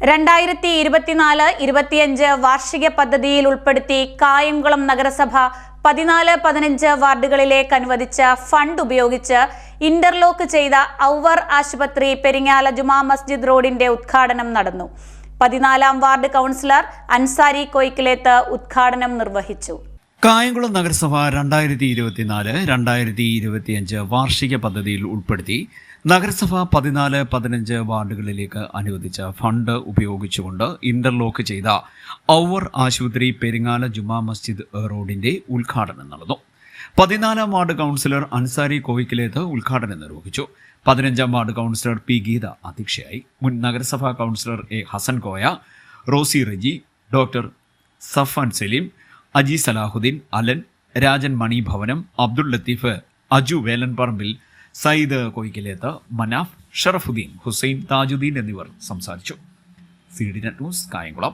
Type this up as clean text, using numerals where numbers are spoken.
2024-25 വാർഷിക പദ്ധതിയിൽ ഉൾപ്പെടുത്തി കായംകുളം നഗരസഭ 14-15 വാർഡുകളിലേക്ക് അനുവദിച്ച ഫണ്ട് ഉപയോഗിച്ച് ഇന്റർലോക്ക് ചെയ്ത ഔവർ ആശുപത്രി പെരിങ്ങാല ജുമാ മസ്ജിദ് റോഡിന്റെ ഉദ്ഘാടനം നടന്നു. 14-ാം വാർഡ് കൗൺസിലർ അൻസാരി കോയിക്കിലേത്ത് ഉദ്ഘാടനം നിർവഹിച്ചു. കായംകുളം നഗരസഭ 2024-2025 വാർഷിക പദ്ധതിയിൽ ഉൾപ്പെടുത്തി നഗരസഭ 14-15 വാർഡുകളിലേക്ക് അനുവദിച്ച ഫണ്ട് ഉപയോഗിച്ചുകൊണ്ട് ഇന്റർലോക്ക് ചെയ്ത ഔവർ ആശുപത്രി പെരിങ്ങാല ജുമാ മസ്ജിദ് റോഡിന്റെ ഉദ്ഘാടനം നടന്നു. 14-ാം വാർഡ് കൗൺസിലർ അൻസാരി കോയിക്കിലേത്ത് ഉദ്ഘാടനം നിർവഹിച്ചു. 15-ാം വാർഡ് കൗൺസിലർ പി ഗീത അധ്യക്ഷയായി. മുൻ നഗരസഭാ councillor A Hasan Koya, Rosy Reji, doctor Safan Saleem, Aji Salahuddin, Alan, Rajan Mani Bhavanam, Abdul Latheef, Aju വേലൻപറമ്പിൽ, Sayyid Koyikkilethu, Manaf, Sharafuddin, Hussain, Thajudheen എന്നിവർ സംസാരിച്ചു. CDNet news, Kayamkulam.